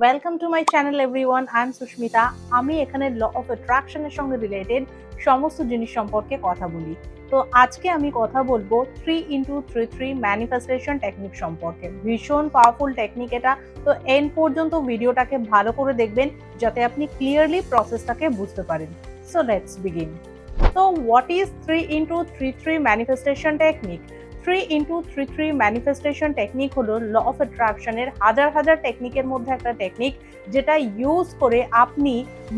Welcome to my channel everyone, I am Sushmita. আমি এখানে law of অ্যাট্রাকশনের সঙ্গে রিলেটেড সমস্ত জিনিস সম্পর্কে কথা বলি। তো আজকে আমি কথা বলবো 3x33 ম্যানিফেস্টেশন টেকনিক সম্পর্কে। ভীষণ পাওয়ারফুল টেকনিক এটা। তো এন্ড পর্যন্ত ভিডিওটাকে ভালো করে দেখবেন যাতে আপনি ক্লিয়ারলি প্রসেসটাকে বুঝতে পারেন। So let's begin. তো what is 3x33 manifestation technique? 3x33 manifestation technique হলো ল অফ অ্যাট্রাকশনের হাজার হাজার টেকনিকের মধ্যে একটা টেকনিক, যেটা ইউজ করে আপনি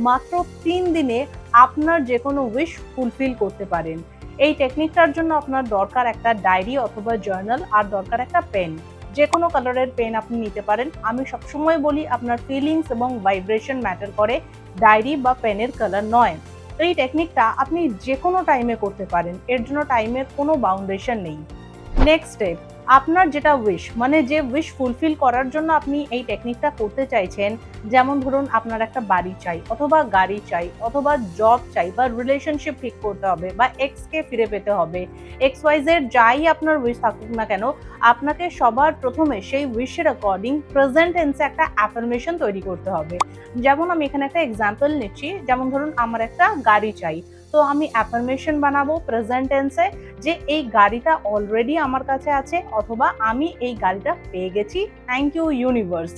মাত্র 3 দিনে আপনার যে কোনো উইশ ফুলফিল করতে পারেন। এই টেকনিকটার জন্য আপনার দরকার একটা ডায়েরি অথবা জার্নাল, আর দরকার একটা পেন। যে কোনো কালারের পেন আপনি নিতে পারেন। আমি সবসময় বলি আপনার ফিলিংস এবং ভাইব্রেশন ম্যাটার করে, ডায়েরি বা পেনের কালার নয়। এই টেকনিকটা আপনি যে কোনো টাইমে করতে পারেন, এর জন্য টাইমের কোনো বাউন্ডেশন নেই। নেক্সট স্টেপ, আপনার যেটা উইশ, মানে যে উইশ ফুলফিল করার জন্য আপনি এই টেকনিকটা করতে চাইছেন, যেমন ধরুন আপনার একটা বাড়ি চাই, অথবা গাড়ি চাই, অথবা জব চাই, বা রিলেশনশিপ ঠিক করতে হবে, বা এক্সকে ফিরে পেতে হবে, XYZ যাই আপনার উইশ থাকুক না কেন, আপনাকে সবার প্রথমে সেই উইশের অ্যাকর্ডিং প্রেজেন্ট টেন্সে একটা অ্যাফার্মেশন তৈরি করতে হবে। যেমন আমি এখানে একটা এক্সাম্পল নিচ্ছি, যেমন ধরুন আমার একটা গাড়ি চাই। তো আমি অ্যাফার্মেশন বানাবো প্রেজেন্ট টেন্সে যে এই গাড়িটা অলরেডি আমার কাছে আছে, অথবা আমি এই গাড়িটা পেয়ে গেছি, থ্যাংক ইউ ইউনিভার্স।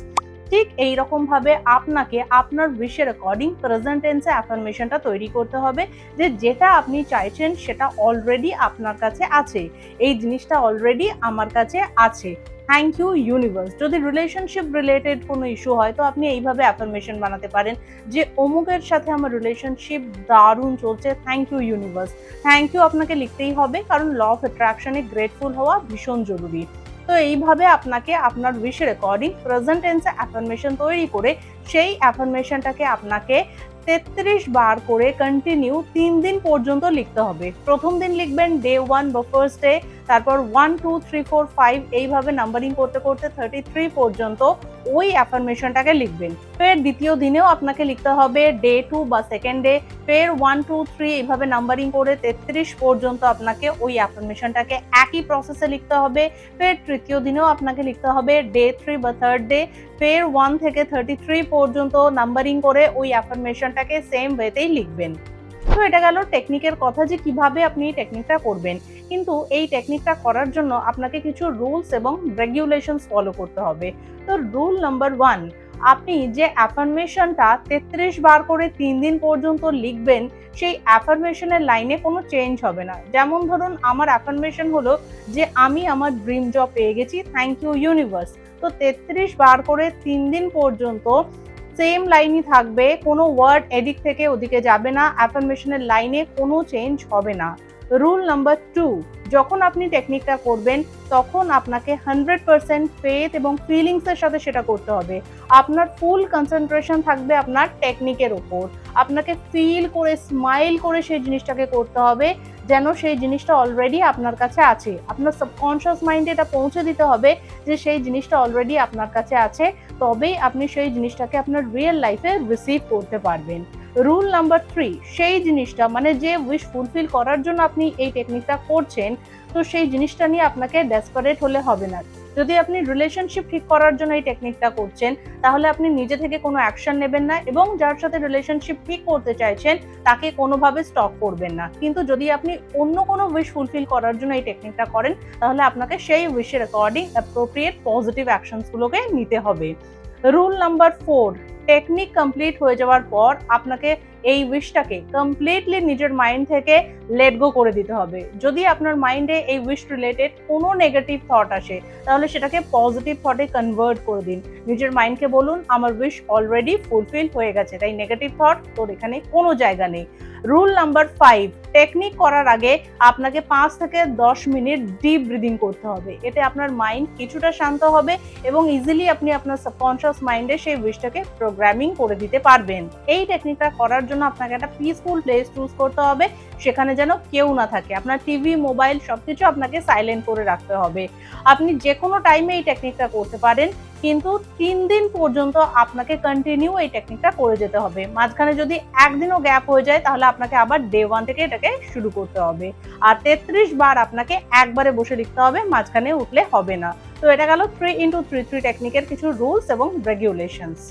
ঠিক এইরকম ভাবে আপনাকে আপনার উইশের অ্যাকর্ডিং প্রেজেন্ট টেন্সে অ্যাফার্মেশনটা তৈরি করতে হবে যে যেটা আপনি চাইছেন সেটা অলরেডি আপনার কাছে আছে, এই জিনিসটা অলরেডি আমার কাছে আছে, থ্যাংক ইউ ইউনিভার্স। যদি রিলেশনশিপ রিলেটেড কোনো ইস্যু হয় তো আপনি এইভাবে অ্যাফার্মেশন বানাতে পারেন যে অমুকের সাথে আমার রিলেশনশিপ দারুণ চলছে, thank you universe. Thank you আপনাকে লিখতেই হবে, কারণ ল অফ অ্যাট্রাকশনে গ্রেটফুল হওয়া ভীষণ জরুরি। তো এইভাবে আপনাকে আপনার উইশের অ্যাকর্ডিং প্রেজেন্ট টেন্সে অ্যাফার্মেশন তৈরি করে সেই অ্যাফার্মেশনটাকে আপনাকে 33 বার করে কন্টিনিউ 3 দিন পর্যন্ত লিখতে হবে। প্রথম দিন লিখবেন ডে 1 বা ফার্স্ট ডে, তারপর 1 2 3 4 5 এইভাবে নাম্বারিং করতে করতে 33 পর্যন্ত ওই অ্যাফার্মেশনটাকে লিখবেন। ফের দ্বিতীয় দিনেও আপনাকে লিখতে হবে ডে 2 বা সেকেন্ড ডে, ফের 1 2 3 এইভাবে নাম্বারিং করে 33 পর্যন্ত আপনাকে ওই অ্যাফার্মেশনটাকে একই প্রসেসে লিখতে হবে। ফের তৃতীয় দিনেও আপনাকে লিখতে হবে ডে 3 বা থার্ড ডে, ফের 1 থেকে 33 পর্যন্ত নাম্বারিং করে ওই অ্যাফার্মেশনটাকে সেম ওয়েতেই লিখবেন। তো এটা গেল টেকনিকের কথা যে কিভাবে আপনি এই টেকনিকটা করবেন। কিন্তু এই টেকনিকটা করার জন্য আপনাকে কিছু রুলস এবং রেগুলেশনস ফলো করতে হবে। তো রুল নাম্বার 1, আপনি যে অ্যাফার্মেশনটা 33 বার করে 3 দিন পর্যন্ত লিখবেন, সেই অ্যাফার্মেশনের লাইনে কোনো চেঞ্জ হবে না। যেমন ধরুন আমার অ্যাফার্মেশন হলো যে আমি আমার ড্রিম জব পেয়ে গেছি, থ্যাংক ইউ ইউনিভার্স। তো 33 বার করে 3 দিন পর্যন্ত সেম লাইনই থাকবে, কোনো ওয়ার্ড এদিক থেকে ওদিকে যাবে না, অ্যাফার্মেশনের লাইনে কোনো চেঞ্জ হবে না। রুল নাম্বার 2, যখন আপনি টেকনিকটা করবেন তখন আপনাকে 100% ফেথ এবং ফিলিংসের সাথে সেটা করতে হবে। আপনার ফুল কনসেন্ট্রেশন থাকবে আপনার টেকনিকের ওপর। আপনাকে ফিল করে স্মাইল করে সেই জিনিসটাকে করতে হবে যেন সেই জিনিসটা অলরেডি আপনার কাছে আছে। আপনার সাবকনশিয়াস মাইন্ডে এটা পৌঁছে দিতে হবে যে সেই জিনিসটা অলরেডি আপনার কাছে আছে, তবেই আপনি সেই জিনিসটাকে আপনার রিয়েল লাইফে রিসিভ করতে পারবেন। রুল নাম্বার 3, সেই জিনিসটা মানে যে উইশ ফুলফিল করার জন্য আপনি এই টেকনিকটা করছেন, তো সেই জিনিসটা নিয়ে আপনাকে ডেসপারেট হলে হবে না। যদি আপনি রিলেশনশিপ ঠিক করার জন্য এই টেকনিকটা করছেন, তাহলে আপনি নিজে থেকে কোনো অ্যাকশন নেবেন না, এবং যার সাথে রিলেশনশিপ ঠিক করতে চাইছেন তাকে কোনোভাবে স্টপ করবেন না। কিন্তু যদি আপনি অন্য কোনো উইশ ফুলফিল করার জন্য এই টেকনিকটা করেন, তাহলে আপনাকে সেই উইশের অ্যাকর্ডিং অ্যাপ্রোপ্রিয়েট পজিটিভ অ্যাকশনসগুলোকে নিতে হবে। রুল নাম্বার 4, টেকনিক কমপ্লিট হয়ে যাওয়ার পর আপনাকে এই উইশটাকে কমপ্লিটলি নিজের মাইন্ড থেকে লেট গো করে দিতে হবে। যদি আপনার মাইন্ডে এই উইশ রিলেটেড কোনো নেগেটিভ থট আসে, তাহলে সেটাকে পজিটিভ থটে কনভার্ট করে দিন। নিজের মাইন্ডকে বলুন আমার উইশ অলরেডি ফুলফিল হয়ে গেছে, তাই নেগেটিভ থট তোর এখানে কোনো জায়গা নেই। রুল নাম্বার 5, টেকনিক করার আগে আপনাকে 5 থেকে 10 মিনিট ডিপ ব্রিদিং করতে হবে। এতে আপনার মাইন্ড কিছুটা শান্ত হবে এবং ইজিলি আপনি আপনার সাবকনশিয়াস মাইন্ডে সেই উইশটাকে প্রোগ্রামিং করে দিতে পারবেন। এই টেকনিকটা করার জন্য আপনাকে একটা পিসফুল প্লেস চুজ করতে হবে, সেখানে যেন কেউ না থাকে। আপনার টিভি, মোবাইল সবকিছু আপনাকে সাইলেন্ট করে রাখতে হবে। আপনি যে কোনো টাইমে এই টেকনিকটা করতে পারেন, কিন্তু 3 দিন পর্যন্ত আপনাকে কন্টিনিউ এই টেকনিকটা করে যেতে হবে। মাঝখানে যদি একদিনও গ্যাপ হয়ে যায়, তাহলে আপনাকে আবার ডে 1 থেকে এটাকে শুরু করতে হবে। আর 33 বার আপনাকে একবারে বসে লিখতে হবে, মাঝখানে উঠলে হবে না। তো এটা গেল 3x33 টেকনিকের কিছু রুলস এবং রেগুলেশনস।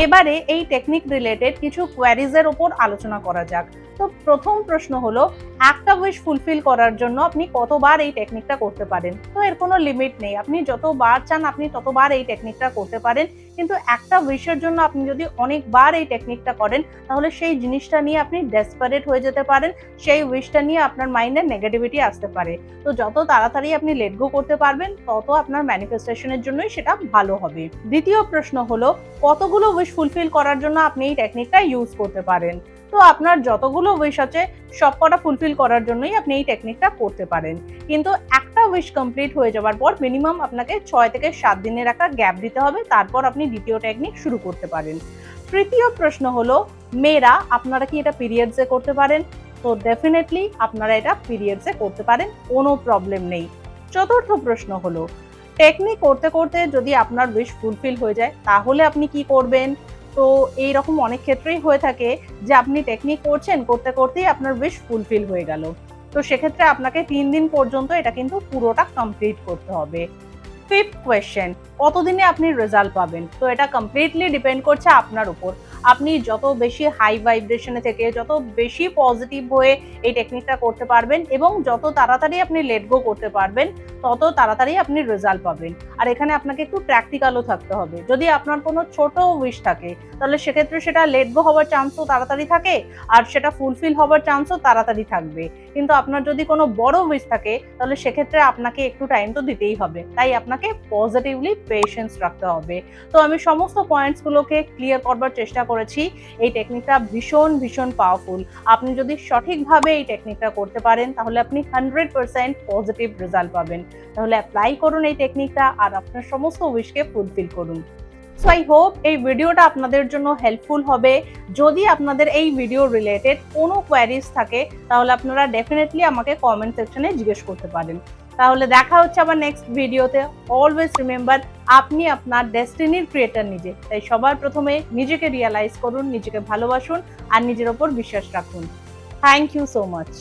এবারে এই টেকনিক রিলেটেড কিছু কোয়ারিজের উপর আলোচনা করা যাক। তো প্রথম প্রশ্ন হলো, একটা উইশ ফুলফিল করার জন্য আপনি কতবার এই টেকনিকটা করতে পারেন? তো এর কোনো লিমিট নেই, আপনি যতবার চান আপনি ততবার এই টেকনিকটা করতে পারেন। কিন্তু একটা উইশের জন্য আপনি যদি অনেকবার এই টেকনিকটা করেন, তাহলে সেই জিনিসটা নিয়ে আপনি ডেসপারেট হয়ে যেতে পারেন, সেই উইশটা নিয়ে আপনার মাইন্ডে নেগেটিভিটি আসতে পারে। তো যত তাড়াতাড়ি আপনি লেট গো করতে পারবেন, তত আপনার ম্যানিফেস্টেশনের জন্যই সেটা ভালো হবে। দ্বিতীয় প্রশ্ন হলো, কতগুলো উইশ ফুলফিল করার জন্য আপনি এই টেকনিকটা ইউজ করতে পারেন? তো আপনার যতগুলো উইশ আছে সবকটা ফুলফিল করার জন্যই আপনি এই টেকনিকটা করতে পারেন। কিন্তু একটা উইশ কমপ্লিট হয়ে যাওয়ার পর মিনিমাম আপনাকে 6 থেকে 7 দিনের একটা গ্যাপ দিতে হবে, তারপর আপনি দ্বিতীয় টেকনিক শুরু করতে পারেন। তৃতীয় প্রশ্ন হলো, মেয়েরা আপনারা কি এটা পিরিয়ডসে করতে পারেন? তো ডেফিনেটলি আপনারা এটা পিরিয়ডসে করতে পারেন, কোনো প্রবলেম নেই। চতুর্থ প্রশ্ন হলো, টেকনিক করতে করতে যদি আপনার উইশ ফুলফিল হয়ে যায়, তাহলে আপনি কি করবেন? তো এইরকম অনেক ক্ষেত্রেই হয়ে থাকে যে আপনি টেকনিক করছেন, করতে করতেই আপনার উইশ ফুলফিল হয়ে গেল। তো সেক্ষেত্রে আপনাকে 3 দিন পর্যন্ত এটা কিন্তু পুরোটা কমপ্লিট করতে হবে। ফিফথ কোয়েশ্চেন, কতদিনে আপনি রেজাল্ট পাবেন? তো এটা কমপ্লিটলি ডিপেন্ড করছে আপনার উপর। আপনি যত বেশি হাই ভাইব্রেশনে থেকে, যত বেশি পজিটিভ হয়ে এই টেকনিকটা করতে পারবেন এবং যত তাড়াতাড়ি আপনি লেট গো করতে পারবেন, তত তাড়াতাড়ি আপনি রেজাল্ট পাবেন। আর এখানে আপনাকে একটু প্র্যাকটিক্যালও থাকতে হবে। যদি আপনার কোনো ছোট উইশ থাকে, তাহলে সেক্ষেত্রে সেটা লেট গো হওয়ার চান্সও তাড়াতাড়ি থাকে, আর সেটা ফুলফিল হওয়ার চান্সও তাড়াতাড়ি থাকবে। কিন্তু আপনার যদি কোনো বড় উইশ থাকে, তাহলে সেক্ষেত্রে আপনাকে একটু টাইম তো দিতেই হবে। তাই আপনাকে পজিটিভলি পেশেন্স রাখতে হবে। তো আমি সমস্ত পয়েন্টসগুলোকে ক্লিয়ার করবার চেষ্টা করেছি। এই টেকনিকটা ভীষণ ভীষণ পাওয়ারফুল। আপনি যদি সঠিকভাবে এই টেকনিকটা করতে পারেন, তাহলে আপনি 100% পজিটিভ রেজাল্ট পাবেন। তাহলে অ্যাপ্লাই করুন এই টেকনিকটা আর আপনার সমস্ত উইশকে ফুলফিল করুন। সো আই হোপ এই ভিডিওটা আপনাদের জন্য হেল্পফুল হবে। যদি আপনাদের এই ভিডিও রিলেটেড কোনো কোয়ারিজ থাকে, তাহলে আপনারা ডেফিনেটলি আমাকে কমেন্ট সেকশনে জিজ্ঞেস করতে পারেন। তাহলে দেখা হচ্ছে আবার নেক্সট ভিডিওতে। অলওয়েজ রিমেম্বার, আপনি আপনার ডেস্টিনির ক্রিয়েটর নিজে। তাই সবার প্রথমে নিজেকে রিয়ালাইজ করুন, নিজেকে ভালোবাসুন আর নিজের ওপর বিশ্বাস রাখুন। Thank you so much.